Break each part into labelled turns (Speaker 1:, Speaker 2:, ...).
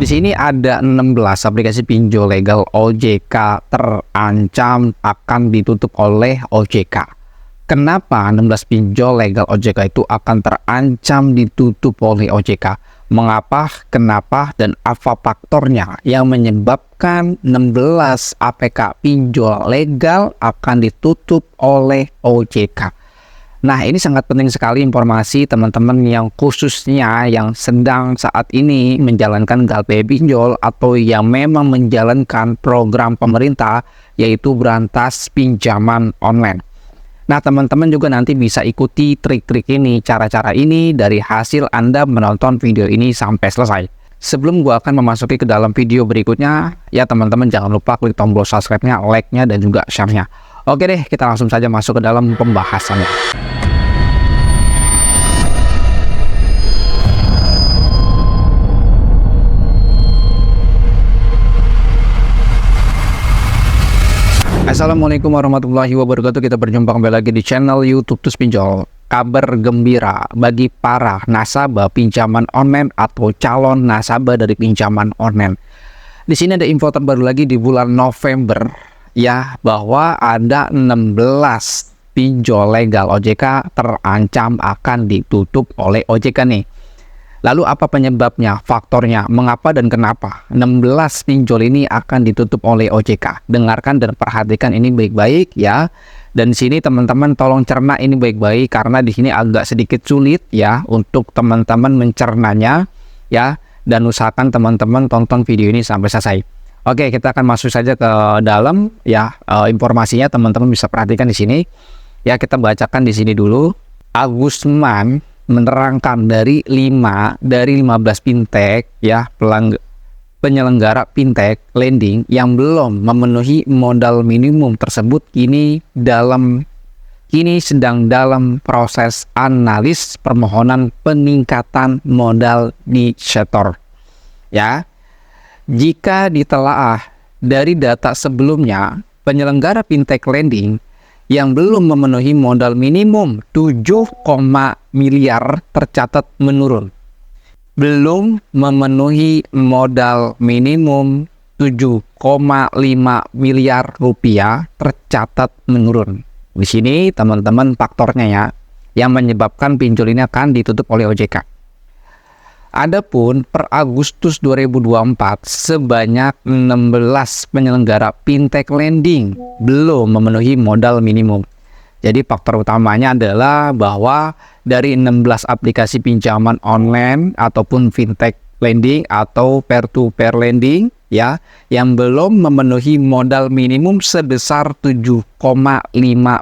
Speaker 1: Di sini ada 16 aplikasi pinjol legal OJK terancam akan ditutup oleh OJK. Kenapa 16 pinjol legal OJK itu akan terancam ditutup oleh OJK? Mengapa, kenapa, dan apa faktornya yang menyebabkan 16 APK pinjol legal akan ditutup oleh OJK? Nah, ini sangat penting sekali informasi teman-teman yang khususnya yang sedang saat ini menjalankan GalPay Pinjol atau yang memang menjalankan program pemerintah yaitu berantas pinjaman online. Nah, teman-teman juga nanti bisa ikuti trik-trik ini, cara-cara ini dari hasil Anda menonton video ini sampai selesai. Sebelum gua akan memasuki ke dalam video berikutnya, ya teman-teman jangan lupa klik tombol subscribe-nya, like-nya, dan juga share-nya. Oke deh, kita langsung saja masuk ke dalam pembahasannya. Assalamualaikum warahmatullahi wabarakatuh. Kita berjumpa kembali lagi di channel YouTube Tus Pinjol. Kabar gembira bagi para nasabah pinjaman online atau calon nasabah dari pinjaman online. Di sini ada info terbaru lagi di bulan November ya, bahwa ada 16 pinjol legal OJK terancam akan ditutup oleh OJK nih. Lalu apa penyebabnya, faktornya, mengapa dan kenapa 16 pinjol ini akan ditutup oleh OJK? Dengarkan dan perhatikan ini baik-baik ya. Dan di sini teman-teman tolong cerna ini baik-baik karena di sini agak sedikit sulit ya untuk teman-teman mencernanya ya, dan usahakan teman-teman tonton video ini sampai selesai. Oke, kita akan masuk saja ke dalam ya, informasinya teman-teman bisa perhatikan di sini. Ya, kita bacakan di sini dulu. Agusman menerangkan dari 15 fintech ya, penyelenggara fintech lending yang belum memenuhi modal minimum tersebut kini sedang dalam proses analis permohonan peningkatan modal di sektor ya. Jika ditelaah dari data sebelumnya, penyelenggara fintech lending yang belum memenuhi modal minimum 7, miliar tercatat menurun. Belum memenuhi modal minimum 7,5 miliar rupiah tercatat menurun. Di sini teman-teman faktornya ya, yang menyebabkan pinjol ini akan ditutup oleh OJK. Adapun per Agustus 2024 sebanyak 16 penyelenggara fintech lending belum memenuhi modal minimum. Jadi faktor utamanya adalah bahwa dari 16 aplikasi pinjaman online ataupun fintech lending atau peer-to-peer lending ya, yang belum memenuhi modal minimum sebesar 7,5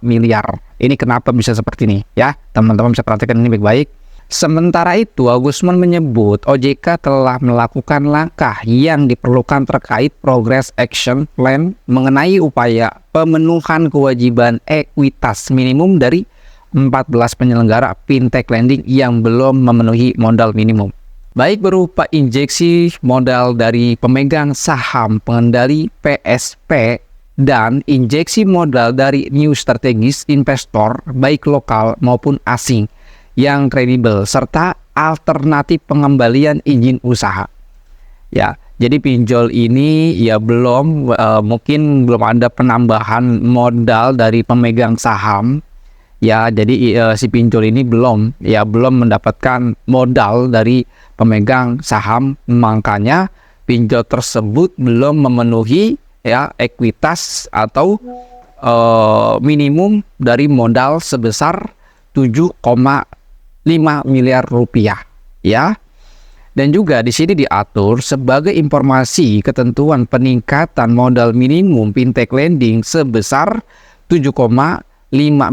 Speaker 1: miliar. Ini kenapa bisa seperti ini ya, teman-teman bisa perhatikan ini baik-baik. Sementara itu, Agusman menyebut OJK telah melakukan langkah yang diperlukan terkait Progress Action Plan mengenai upaya pemenuhan kewajiban ekuitas minimum dari 14 penyelenggara fintech lending yang belum memenuhi modal minimum. Baik berupa injeksi modal dari pemegang saham pengendali PSP dan injeksi modal dari new strategis investor baik lokal maupun asing yang kredibel serta alternatif pengembalian izin usaha. Ya, jadi pinjol ini ya mungkin belum ada penambahan modal dari pemegang saham. Ya, jadi si pinjol ini belum mendapatkan modal dari pemegang saham, makanya pinjol tersebut belum memenuhi ya ekuitas atau minimum dari modal sebesar 7,5 miliar rupiah ya. Dan juga di sini diatur sebagai informasi ketentuan peningkatan modal minimum fintech lending sebesar 7,5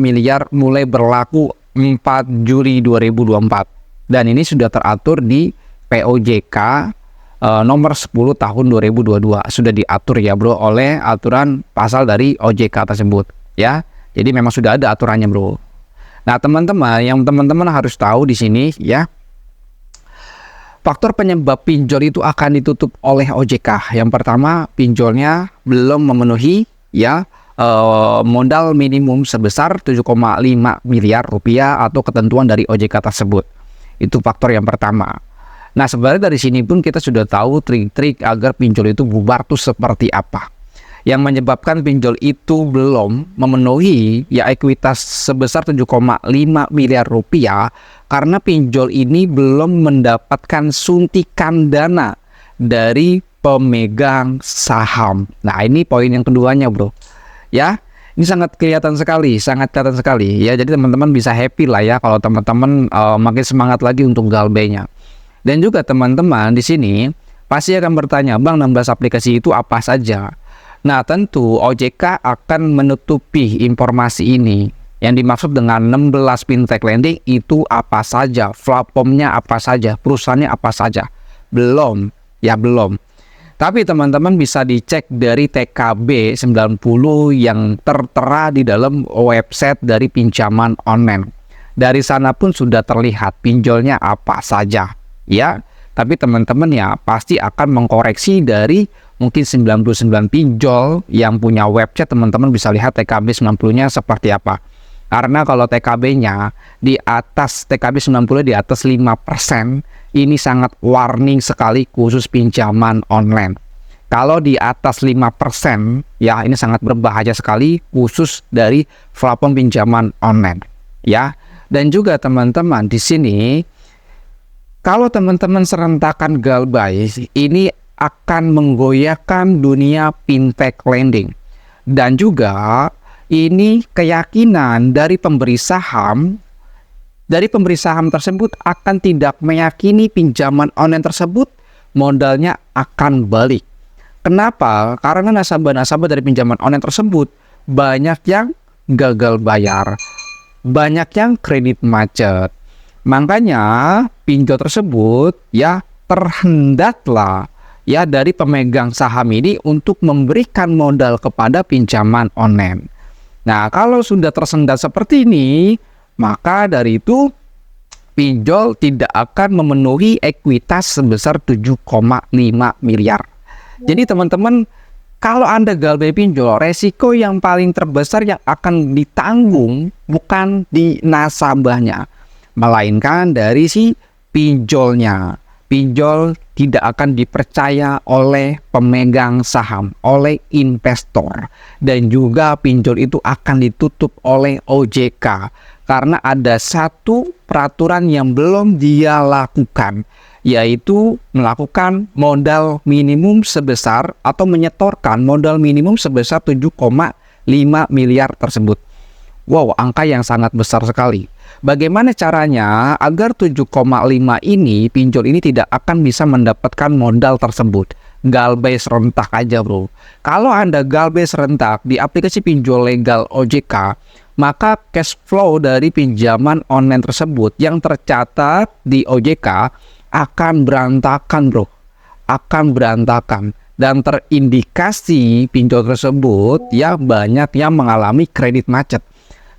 Speaker 1: miliar mulai berlaku 4 Juli 2024. Dan ini sudah teratur di POJK nomor 10 tahun 2022. Sudah diatur ya bro oleh aturan pasal dari OJK tersebut ya. Jadi memang sudah ada aturannya bro. Nah, teman-teman harus tahu di sini ya, faktor penyebab pinjol itu akan ditutup oleh OJK. Yang pertama, pinjolnya belum memenuhi ya modal minimum sebesar 7,5 miliar rupiah atau ketentuan dari OJK tersebut. Itu faktor yang pertama. Nah, sebenarnya dari sini pun kita sudah tahu trik-trik agar pinjol itu bubar tuh seperti apa. Yang menyebabkan pinjol itu belum memenuhi ya ekuitas sebesar 7,5 miliar rupiah karena pinjol ini belum mendapatkan suntikan dana dari pemegang saham. Nah, ini poin yang keduanya, bro. Ya, ini sangat kelihatan sekali ya. Jadi teman-teman bisa happy lah ya kalau teman-teman makin semangat lagi untuk galbainya. Dan juga teman-teman di sini pasti akan bertanya, Bang, 16 aplikasi itu apa saja? Nah, tentu OJK akan menutupi informasi ini. Yang dimaksud dengan 16 fintech lending itu apa saja, platformnya apa saja, perusahaannya apa saja. Belum. Tapi teman-teman bisa dicek dari TKB 90 yang tertera di dalam website dari pinjaman online. Dari sana pun sudah terlihat pinjolnya apa saja, ya. Tapi teman-teman ya pasti akan mengkoreksi dari mungkin 99 pinjol yang punya website. Teman-teman bisa lihat TKB 90-nya seperti apa. Karena kalau TKB-nya di atas 5% ini sangat warning sekali khusus pinjaman online. Kalau di atas 5% ya ini sangat berbahaya sekali khusus dari platform pinjaman online, ya. Dan juga teman-teman di sini kalau teman-teman serentakan galbay, ini akan menggoyahkan dunia fintech lending. Dan juga ini keyakinan dari pemberi saham tersebut akan tidak meyakini pinjaman online tersebut modalnya akan balik. Kenapa? Karena nasabah-nasabah dari pinjaman online tersebut banyak yang gagal bayar, banyak yang kredit macet. Makanya pinjol tersebut ya terhendatlah ya dari pemegang saham ini untuk memberikan modal kepada pinjaman online. Nah, kalau sudah tersendat seperti ini, maka dari itu pinjol tidak akan memenuhi ekuitas sebesar 7,5 miliar. Jadi teman-teman, kalau Anda galbay pinjol, resiko yang paling terbesar yang akan ditanggung bukan di nasabahnya, melainkan dari si pinjolnya. Pinjol tidak akan dipercaya oleh pemegang saham, oleh investor. Dan juga pinjol itu akan ditutup oleh OJK. Karena ada satu peraturan yang belum dia lakukan, yaitu melakukan modal minimum sebesar atau menyetorkan modal minimum sebesar 7,5 miliar tersebut. Wow, angka yang sangat besar sekali. Bagaimana caranya agar 7,5 ini pinjol ini tidak akan bisa mendapatkan modal tersebut? Galbay serentak aja, bro. Kalau Anda galbay serentak di aplikasi pinjol legal OJK, maka cash flow dari pinjaman online tersebut yang tercatat di OJK akan berantakan, bro. Akan berantakan. Dan terindikasi pinjol tersebut ya banyak yang mengalami kredit macet.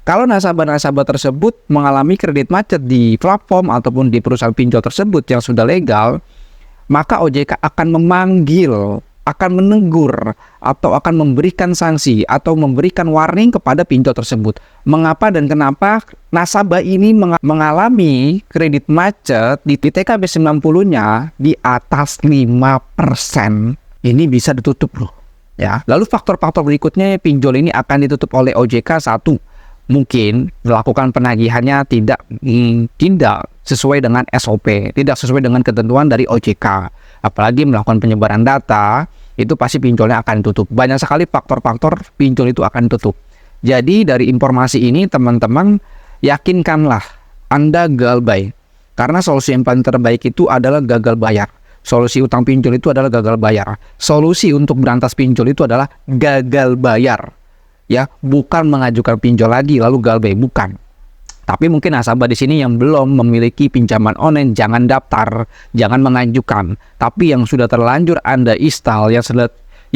Speaker 1: Kalau nasabah-nasabah tersebut mengalami kredit macet di platform ataupun di perusahaan pinjol tersebut yang sudah legal, maka OJK akan memanggil, akan menegur, atau akan memberikan sanksi atau memberikan warning kepada pinjol tersebut. Mengapa dan kenapa nasabah ini mengalami kredit macet di TKB 90-nya di atas 5%. Ini bisa ditutup, bro. Ya. Lalu faktor-faktor berikutnya pinjol ini akan ditutup oleh OJK. Satu, mungkin melakukan penagihannya tidak sesuai dengan SOP, tidak sesuai dengan ketentuan dari OJK. Apalagi melakukan penyebaran data, itu pasti pinjolnya akan tutup. Banyak sekali faktor-faktor pinjol itu akan tutup. Jadi dari informasi ini teman-teman yakinkanlah Anda galbay. Karena solusi yang paling terbaik itu adalah gagal bayar. Solusi utang pinjol itu adalah gagal bayar. Solusi untuk berantas pinjol itu adalah gagal bayar. Ya, bukan mengajukan pinjol lagi lalu galbay, bukan. Tapi mungkin nasabah di sini yang belum memiliki pinjaman online, jangan daftar, jangan mengajukan. Tapi yang sudah terlanjur Anda install,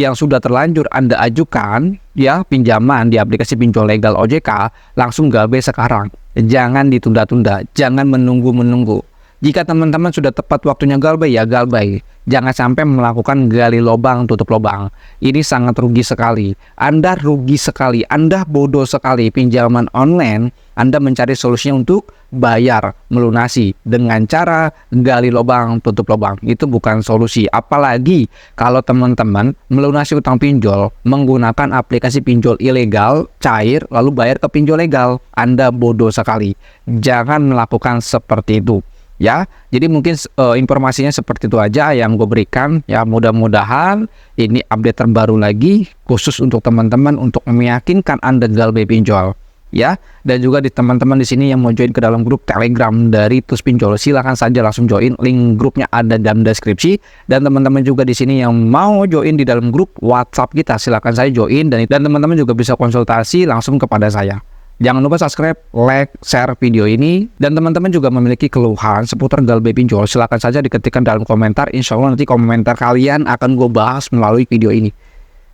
Speaker 1: yang sudah terlanjur Anda ajukan, ya pinjaman di aplikasi pinjol legal OJK, langsung galbay sekarang. Jangan ditunda-tunda, jangan menunggu-menunggu. Jika teman-teman sudah tepat waktunya galbay, ya galbay. Jangan sampai melakukan gali lubang, tutup lubang. Ini sangat rugi sekali. Anda rugi sekali, Anda bodoh sekali. Pinjaman online, Anda mencari solusinya untuk bayar, melunasi dengan cara gali lubang, tutup lubang. Itu bukan solusi. Apalagi kalau teman-teman melunasi utang pinjol menggunakan aplikasi pinjol ilegal, cair, lalu bayar ke pinjol legal. Anda bodoh sekali. Jangan melakukan seperti itu. Ya, jadi mungkin informasinya seperti itu aja yang gue berikan. Ya, mudah-mudahan ini update terbaru lagi khusus untuk teman-teman untuk meyakinkan Anda galbay pinjol. Ya, dan juga di teman-teman di sini yang mau join ke dalam grup Telegram dari Tus Pinjol, silakan saja langsung join. Link grupnya ada dalam deskripsi. Dan teman-teman juga di sini yang mau join di dalam grup WhatsApp kita, silakan saya join, dan teman-teman juga bisa konsultasi langsung kepada saya. Jangan lupa subscribe, like, share video ini. Dan teman-teman juga memiliki keluhan seputar galbay pinjol, silakan saja diketikkan dalam komentar. Insya Allah nanti komentar kalian akan gue bahas melalui video ini.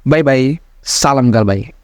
Speaker 1: Bye-bye, salam galbay.